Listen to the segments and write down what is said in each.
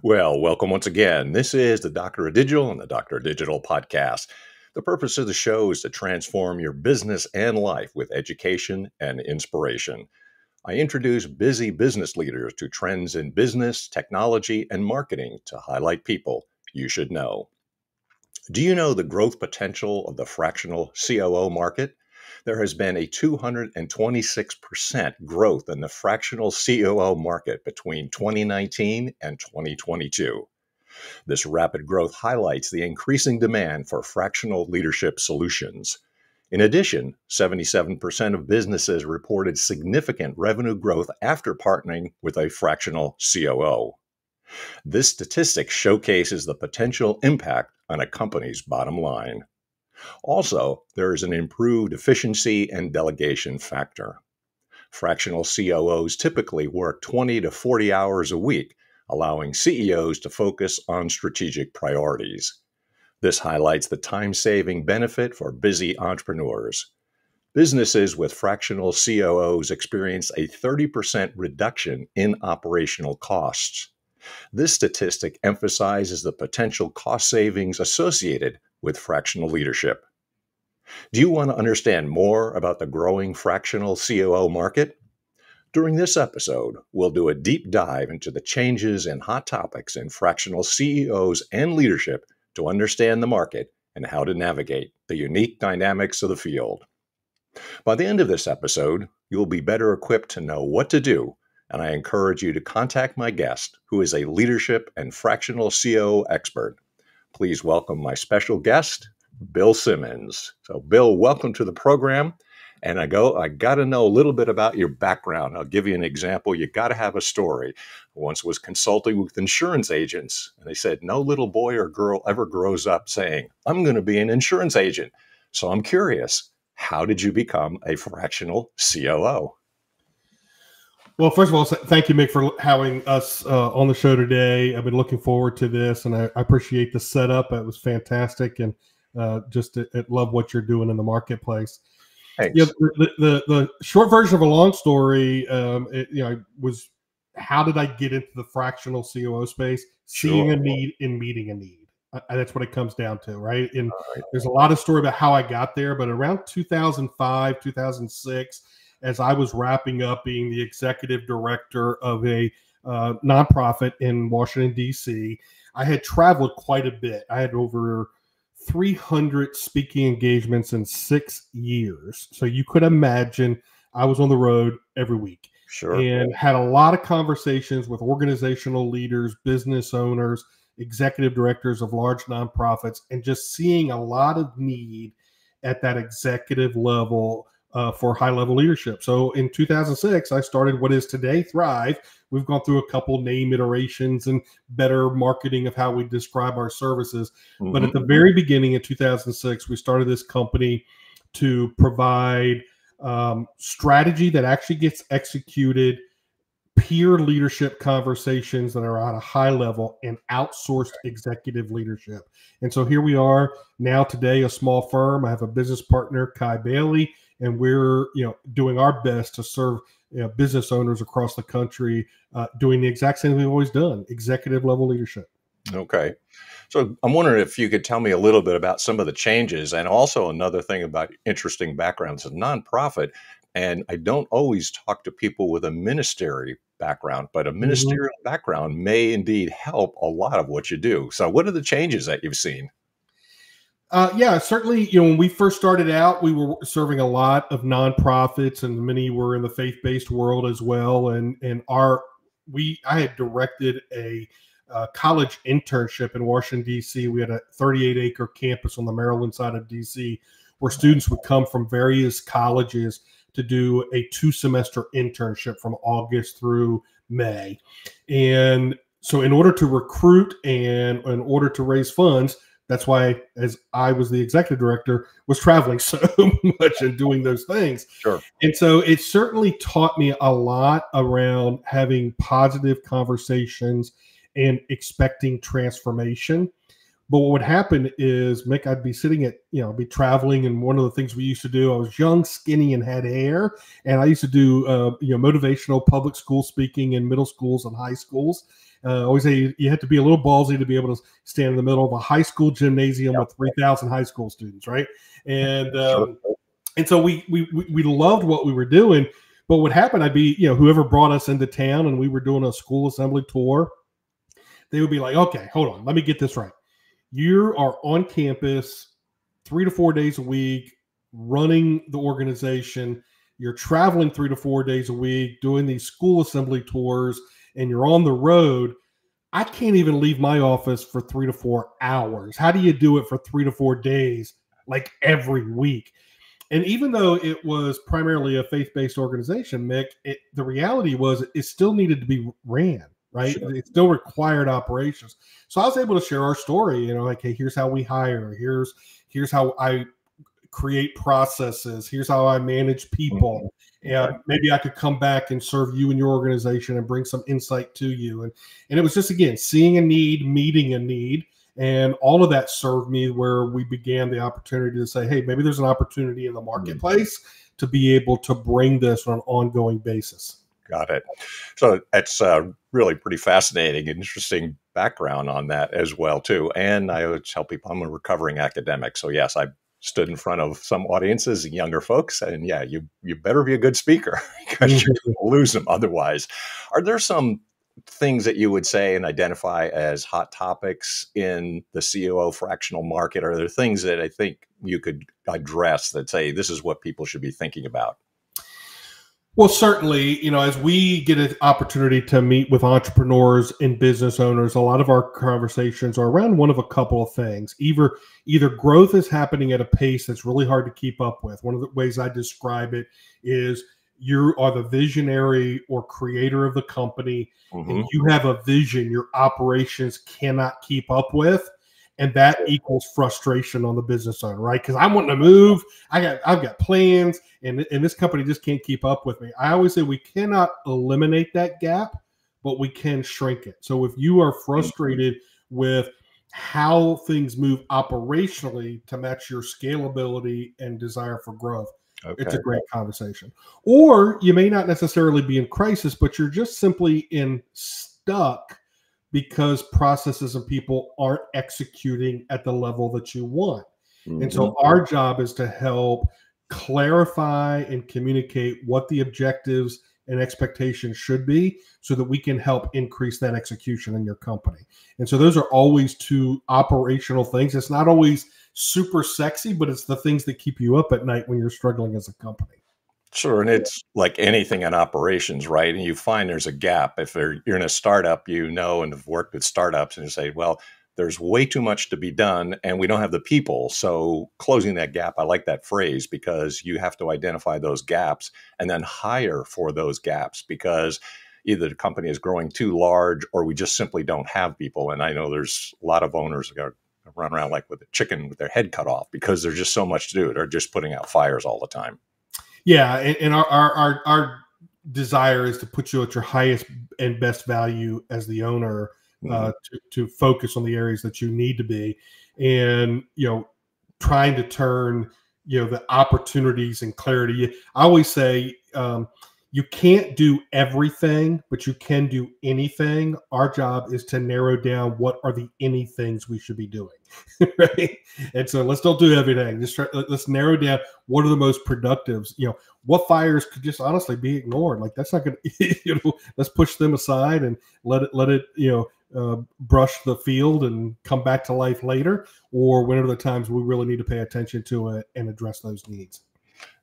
Well, welcome once again. This is the Doctor of Digital and the Doctor of Digital podcast. The purpose of the show is to transform your business and life with education and inspiration. I introduce busy business leaders to trends in business, technology, and marketing to highlight people you should know. Do you know the growth potential of the fractional COO market? There has been a 226% growth in the fractional COO market between 2019 and 2022. This rapid growth highlights the increasing demand for fractional leadership solutions. In addition, 77% of businesses reported significant revenue growth after partnering with a fractional COO. This statistic showcases the potential impact on a company's bottom line. Also, there is an improved efficiency and delegation factor. Fractional COOs typically work 20 to 40 hours a week, allowing CEOs to focus on strategic priorities. This highlights the time-saving benefit for busy entrepreneurs. Businesses with fractional COOs experience a 30% reduction in operational costs. This statistic emphasizes the potential cost savings associated with fractional leadership. Do you want to understand more about the growing fractional COO market? During this episode, we'll do a deep dive into the changes and hot topics in fractional CEOs and leadership to understand the market and how to navigate the unique dynamics of the field. By the end of this episode, you'll be better equipped to know what to do, and I encourage you to contact my guest, who is a leadership and fractional COO expert. Please welcome my special guest, Bill Simmons. So, Bill, welcome to the program. And I got to know a little bit about your background. I'll give you an example. You got to have a story. I once was consulting with insurance agents, and they said, no little boy or girl ever grows up saying, I'm going to be an insurance agent. So I'm curious, how did you become a fractional COO? Well, first of all, thank you, Mick, for having us on the show today. I've been looking forward to this, and I appreciate the setup. It was fantastic, and just love what you're doing in the marketplace. Thanks. Yeah, the short version of a long story, was how did I get into the fractional COO space? Seeing a need and meeting a need. That's what it comes down to, right? And there's a lot of story about how I got there, but around 2005, 2006, as I was wrapping up being the executive director of a nonprofit in Washington, D.C., I had traveled quite a bit. I had over 300 speaking engagements in 6 years. So you could imagine I was on the road every week. Sure. And had a lot of conversations with organizational leaders, business owners, executive directors of large nonprofits, and just seeing a lot of need at that executive level for high-level leadership. So in 2006, I started what is today Thrive. We've gone through a couple name iterations and better marketing of how we describe our services. Mm-hmm. But at the very beginning in 2006, we started this company to provide strategy that actually gets executed, peer leadership conversations that are at a high level, and outsourced executive leadership. And so here we are now today, a small firm. I have a business partner, Kai Bailey, and we're doing our best to serve business owners across the country, doing the exact same thing we've always done, executive level leadership. Okay. So I'm wondering if you could tell me a little bit about some of the changes, and also another thing about interesting backgrounds. A nonprofit, and I don't always talk to people with a ministry background, but a ministerial background may indeed help a lot of what you do. So what are the changes that you've seen? Yeah, certainly. When we first started out, we were serving a lot of nonprofits, and many were in the faith-based world as well. And I had directed a college internship in Washington, D.C. We had a 38-acre campus on the Maryland side of D.C. where students would come from various colleges to do a 2-semester internship from August through May. And so in order to recruit and in order to raise funds, that's why, as I was the executive director, was traveling so much and doing those things. Sure. And so it certainly taught me a lot around having positive conversations and expecting transformation. But what would happen is, Mick, I'd be sitting at, be traveling. And one of the things we used to do, I was young, skinny, and had hair. And I used to do, motivational public school speaking in middle schools and high schools. Always say you had to be a little ballsy to be able to stand in the middle of a high school gymnasium with 3,000 high school students, right? And so we loved what we were doing. But what happened, I'd be, whoever brought us into town and we were doing a school assembly tour, they would be like, okay, hold on, let me get this right. You are on campus 3 to 4 days a week, running the organization. You're traveling 3 to 4 days a week, doing these school assembly tours, and you're on the road. I can't even leave my office for 3 to 4 hours. How do you do it for 3 to 4 days, like every week? And even though it was primarily a faith-based organization, Mick, the reality was it still needed to be ran, right? Sure. It still required operations. So I was able to share our story, like, hey, here's how we hire. Here's how I create processes. Here's how I manage people. And maybe I could come back and serve you and your organization and bring some insight to you. And it was just, again, seeing a need, meeting a need. And all of that served me where we began the opportunity to say, hey, maybe there's an opportunity in the marketplace to be able to bring this on an ongoing basis. Got it. So that's really pretty fascinating and interesting background on that as well, too. And I always tell people I'm a recovering academic. So, yes, I stood in front of some audiences, younger folks, and yeah, you better be a good speaker because you're going to lose them otherwise. Are there some things that you would say and identify as hot topics in the COO fractional market? Are there things that I think you could address that say this is what people should be thinking about? Well, certainly, as we get an opportunity to meet with entrepreneurs and business owners, a lot of our conversations are around one of a couple of things. Either growth is happening at a pace that's really hard to keep up with. One of the ways I describe it is you are the visionary or creator of the company, and you have a vision your operations cannot keep up with. And that equals frustration on the business owner, right? Because I'm wanting to move. I've got plans, and this company just can't keep up with me. I always say we cannot eliminate that gap, but we can shrink it. So if you are frustrated with how things move operationally to match your scalability and desire for growth, it's a great conversation. Or you may not necessarily be in crisis, but you're just simply stuck because processes and people aren't executing at the level that you want. And so our job is to help clarify and communicate what the objectives and expectations should be so that we can help increase that execution in your company. And so those are always two operational things. It's not always super sexy, but it's the things that keep you up at night when you're struggling as a company. Sure. And it's like anything in operations, right? And you find there's a gap. If you're in a startup, and have worked with startups, and you say, well, there's way too much to be done and we don't have the people. So closing that gap, I like that phrase, because you have to identify those gaps and then hire for those gaps, because either the company is growing too large or we just simply don't have people. And I know there's a lot of owners that run around like with a chicken with their head cut off because there's just so much to do. They're just putting out fires all the time. Yeah, and our desire is to put you at your highest and best value as the owner, to focus on the areas that you need to be, and trying to turn the opportunities and clarity. I always say you can't do everything, but you can do anything. Our job is to narrow down what are the anythings we should be doing, right? And so let's don't do everything. Let's narrow down what are the most productive. What fires could just honestly be ignored. Like that's not going to, let's push them aside and let it, brush the field and come back to life later. Or when are the times we really need to pay attention to it and address those needs.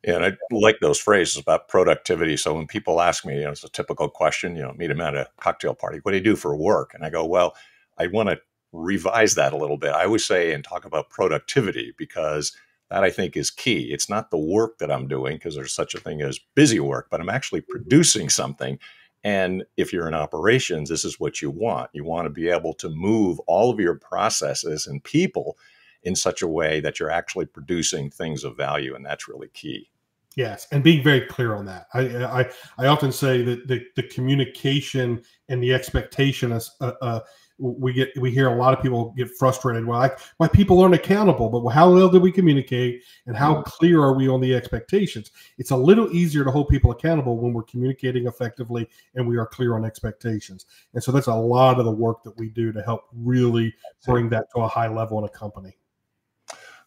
Yeah, and I like those phrases about productivity. So when people ask me, it's a typical question, meet them at a cocktail party. What do you do for work? And I go, well, I want to revise that a little bit. I always say and talk about productivity, because that I think is key. It's not the work that I'm doing, because there's such a thing as busy work, but I'm actually producing something. And if you're in operations, this is what you want. You want to be able to move all of your processes and people in such a way that you're actually producing things of value. And that's really key. Yes. And being very clear on that. I often say that the communication and the expectation is, we hear a lot of people get frustrated. Well, my people aren't accountable, but how well did we communicate, and how clear are we on the expectations? It's a little easier to hold people accountable when we're communicating effectively and we are clear on expectations. And so that's a lot of the work that we do to help really bring that to a high level in a company.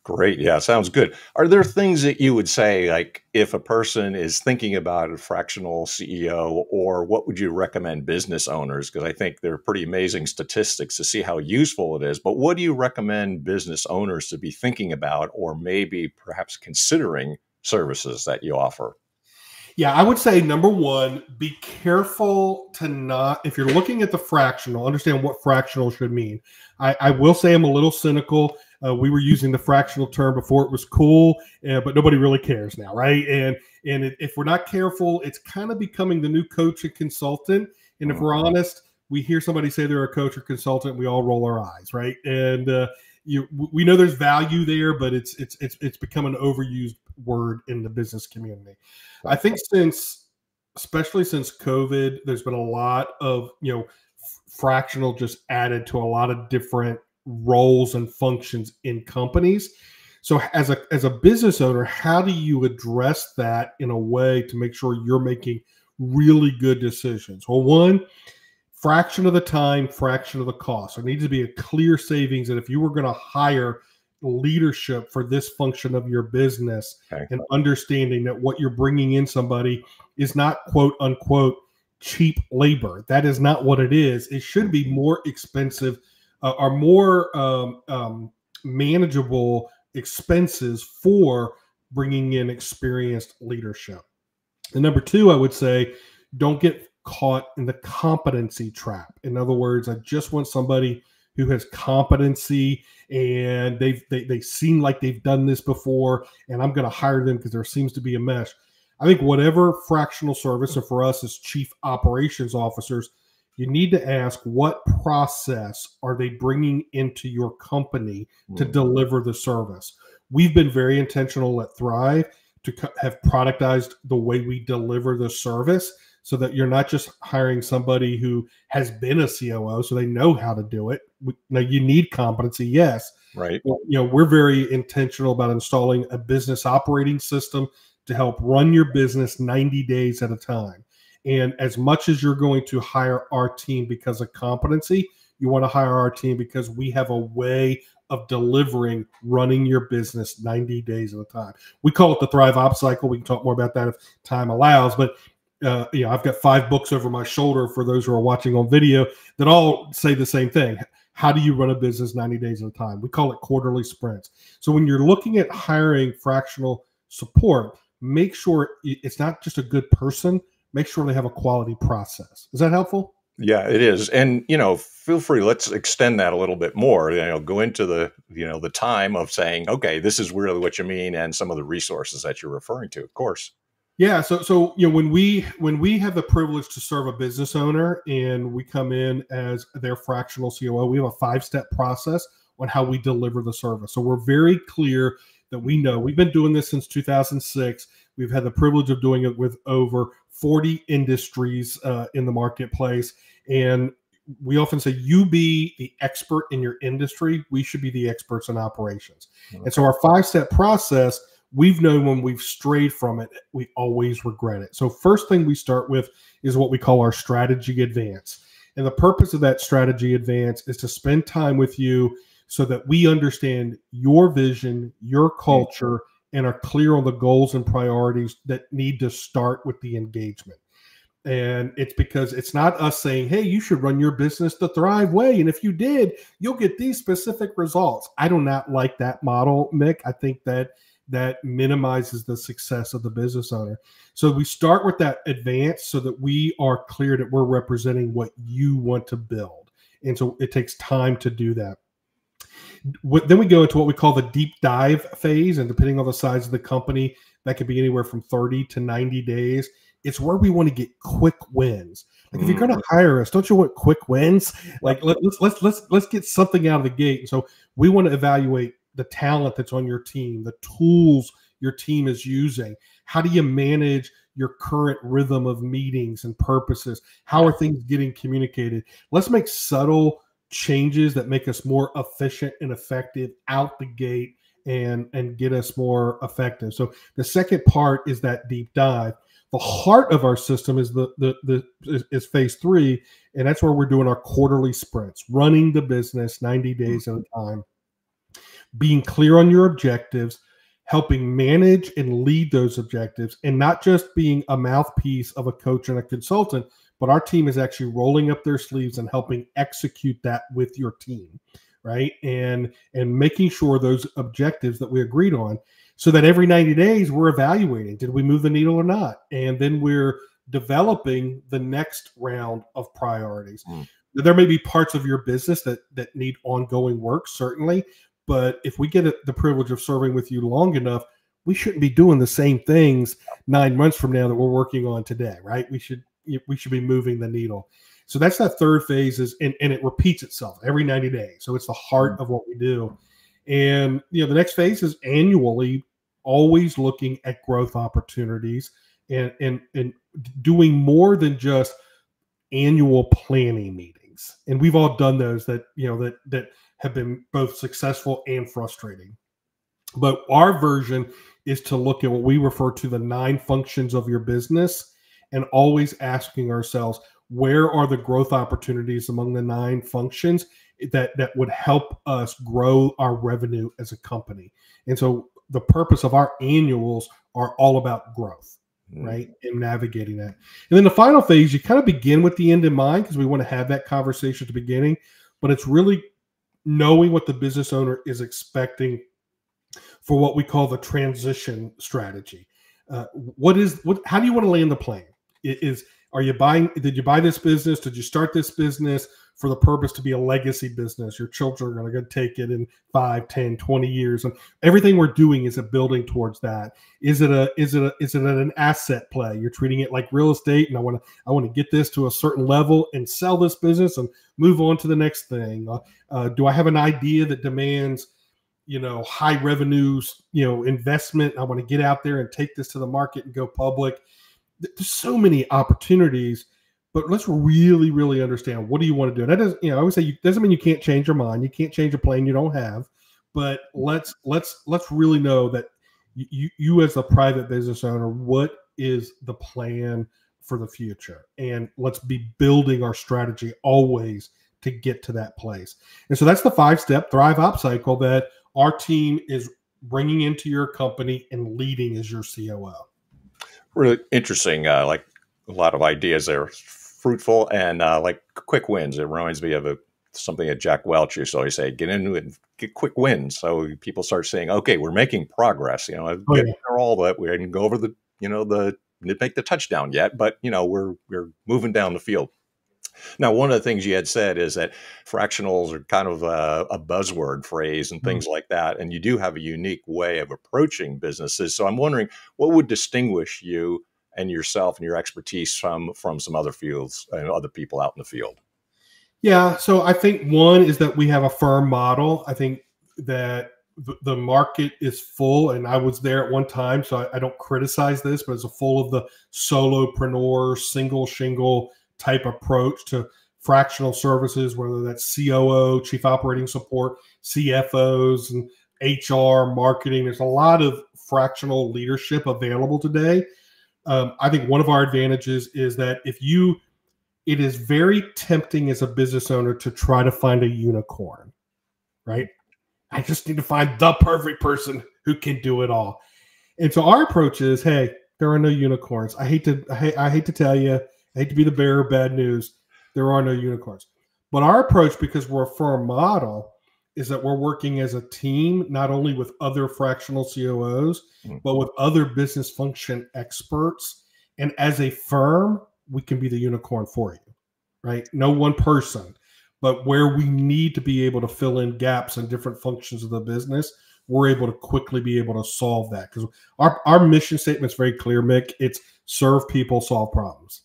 Great. Yeah, sounds good. Are there things that you would say, like if a person is thinking about a fractional CEO, or what would you recommend business owners? Because I think they're pretty amazing statistics to see how useful it is. But what do you recommend business owners to be thinking about, or maybe perhaps considering services that you offer? Yeah, I would say number one, be careful to not, if you're looking at the fractional, understand what fractional should mean. I will say I'm a little cynical. We were using the fractional term before it was cool, but nobody really cares now, right? And if we're not careful, it's kind of becoming the new coach and consultant. And if we're honest, we hear somebody say they're a coach or consultant, we all roll our eyes, right? And we know there's value there, but it's become an overused word in the business community. I think especially since COVID, there's been a lot of fractional just added to a lot of different roles and functions in companies. So as a business owner, how do you address that in a way to make sure you're making really good decisions? Well, one, fraction of the time, fraction of the cost. There needs to be a clear savings that if you were going to hire leadership for this function of your business, and understanding that what you're bringing in somebody is not quote unquote cheap labor. That is not what it is. It should be more expensive or more manageable expenses for bringing in experienced leadership. And number two, I would say, don't get caught in the competency trap. In other words, I just want somebody who has competency and they seem like they've done this before, and I'm going to hire them because there seems to be a mesh. I think whatever fractional service, and for us as chief operations officers, you need to ask what process are they bringing into your company to deliver the service. We've been very intentional at Thrive to have productized the way we deliver the service, so that you're not just hiring somebody who has been a COO, so they know how to do it. Now, you need competency, yes. Right. But, we're very intentional about installing a business operating system to help run your business 90 days at a time. And as much as you're going to hire our team because of competency, you want to hire our team because we have a way of delivering running your business 90 days at a time. We call it the Thrive Ops Cycle. We can talk more about that if time allows, but I've got 5 books over my shoulder for those who are watching on video that all say the same thing. How do you run a business 90 days at a time? We call it quarterly sprints. So when you're looking at hiring fractional support, make sure it's not just a good person. Make sure they have a quality process. Is that helpful? Yeah, it is. And, feel free, let's extend that a little bit more, go into the time of saying, okay, this is really what you mean, and some of the resources that you're referring to, of course. Yeah. So when we have the privilege to serve a business owner and we come in as their fractional COO, we have a 5-step process on how we deliver the service. So we're very clear that we know we've been doing this since 2006. We've had the privilege of doing it with over 40 industries in the marketplace. And we often say, you be the expert in your industry. We should be the experts in operations. Okay. And so our 5-step process, we've known when we've strayed from it, we always regret it. So first thing we start with is what we call our strategy advance. And the purpose of that strategy advance is to spend time with you so that we understand your vision, your culture, and are clear on the goals and priorities that need to start with the engagement. And it's because it's not us saying, hey, you should run your business the Thrive way. And if you did, you'll get these specific results. I do not like that model, Mick. I think that minimizes the success of the business owner. So we start with that advance so that we are clear that we're representing what you want to build. And so it takes time to do that. Then we go into what we call the deep dive phase. And depending on the size of the company, that could be anywhere from 30 to 90 days. It's where we want to get quick wins. Like if you're going to hire us, don't you want quick wins? Like let's get something out of the gate. And so we want to evaluate the talent that's on your team, the tools your team is using. How do you manage your current rhythm of meetings and purposes? How are things getting communicated? Let's make subtle changes that make us more efficient and effective out the gate and get us more effective. So the second part is that deep dive. The heart of our system is is phase 3, and that's where we're doing our quarterly sprints, running the business 90 days at a time, being clear on your objectives, helping manage and lead those objectives, and not just being a mouthpiece of a coach and a consultant, but our team is actually rolling up their sleeves and helping execute that with your team, right? And making sure those objectives that we agreed on, so that every 90 days we're evaluating, did we move the needle or not? And then we're developing the next round of priorities. There may be parts of your business that need ongoing work, certainly, but if we get the privilege of serving with you long enough, we shouldn't be doing the same things 9 months from now that we're working on today, right? We should be moving the needle. So that's that third phase, and it repeats itself every 90 days. So it's the heart of what we do. And the next phase is annually always looking at growth opportunities and doing more than just annual planning meetings. And we've all done those that have been both successful and frustrating. But our version is to look at what we refer to the 9 functions of your business, and always asking ourselves, where are the growth opportunities among the 9 functions that would help us grow our revenue as a company? And so the purpose of our annuals are all about growth, right? And navigating that. And then the final phase, you kind of begin with the end in mind, because we want to have that conversation at the beginning, but it's really knowing what the business owner is expecting for what we call the transition strategy. How do you want to land the plane? Did you buy this business? Did you start this business for the purpose to be a legacy business? Your children are going to take it in 5, 10, 20 years. And everything we're doing is a building towards that. Is it an asset play? You're treating it like real estate, and I want to get this to a certain level and sell this business and move on to the next thing. Do I have an idea that demands high revenues, investment? I want to get out there and take this to the market and go public. There's so many opportunities, but let's really, really understand, what do you want to do? And that doesn't, I always say, doesn't mean you can't change your mind. You can't change a plan you don't have, but let's really know that you as a private business owner, what is the plan for the future? And let's be building our strategy always to get to that place. And so that's the 5-step Thrive Op cycle that our team is bringing into your company and leading as your COO. Really interesting. Like a lot of ideas there, fruitful and like quick wins. It reminds me of something that Jack Welch used to always say: get into it and get quick wins. So people start saying, "Okay, we're making progress." They're all that we didn't go over didn't make the touchdown yet, but we're moving down the field. Now, one of the things you had said is that fractionals are kind of a buzzword phrase and things like that. And you do have a unique way of approaching businesses. So I'm wondering, what would distinguish you and yourself and your expertise from some other fields and other people out in the field? Yeah. So I think one is that we have a firm model. I think that the market is full, and I was there at one time, so I don't criticize this, but it's full of the solopreneur, single shingle type approach to fractional services, whether that's COO, chief operating support, CFOs, and HR, marketing. There's a lot of fractional leadership available today. I think one of our advantages is that it is very tempting as a business owner to try to find a unicorn, right? I just need to find the perfect person who can do it all. And so our approach is, hey, there are no unicorns. I hate to tell you, I hate to be the bearer of bad news, there are no unicorns. But our approach, because we're a firm model, is that we're working as a team, not only with other fractional COOs, but with other business function experts. And as a firm, we can be the unicorn for you, right? No one person, but where we need to be able to fill in gaps in different functions of the business, we're able to quickly be able to solve that. Because our mission statement is very clear, Mick. It's serve people, solve problems.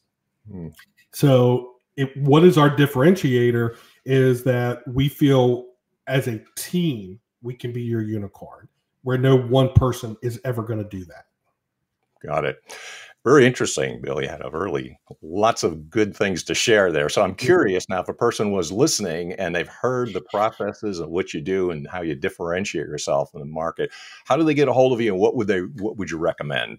So what is our differentiator is that we feel as a team, we can be your unicorn, where no one person is ever going to do that. Got it. Very interesting, Bill. You had lots of good things to share there. So I'm curious now if a person was listening and they've heard the processes of what you do and how you differentiate yourself in the market, how do they get a hold of you and what would you recommend?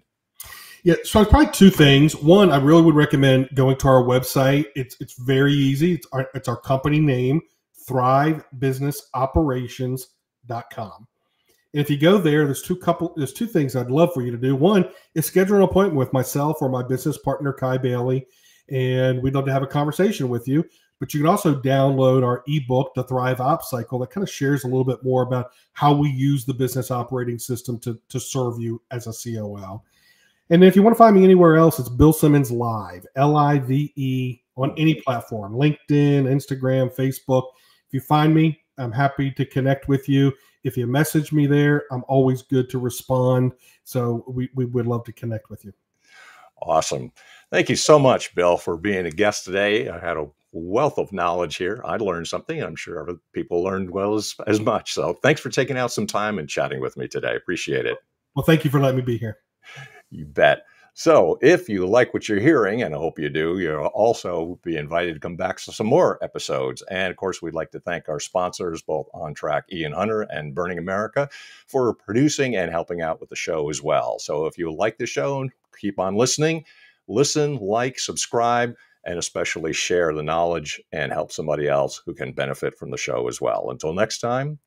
Yeah, so it's probably two things. One, I really would recommend going to our website. It's very easy. It's our company name, thrivebusinessoperations.com. And if you go there, there's two things I'd love for you to do. One is schedule an appointment with myself or my business partner, Kai Bailey, and we'd love to have a conversation with you. But you can also download our ebook, The Thrive Ops Cycle, that kind of shares a little bit more about how we use the business operating system to serve you as a COO. And if you want to find me anywhere else, it's Bill Simmons Live, Live, on any platform, LinkedIn, Instagram, Facebook. If you find me, I'm happy to connect with you. If you message me there, I'm always good to respond. So we would love to connect with you. Awesome. Thank you so much, Bill, for being a guest today. I had a wealth of knowledge here. I learned something. I'm sure other people learned as much. So thanks for taking out some time and chatting with me today. Appreciate it. Well, thank you for letting me be here. You bet. So if you like what you're hearing, and I hope you do, you'll also be invited to come back to some more episodes. And of course, we'd like to thank our sponsors, both On Track, Ian Hunter, and Burning America, for producing and helping out with the show as well. So if you like the show, keep on listening. Listen, like, subscribe, and especially share the knowledge and help somebody else who can benefit from the show as well. Until next time,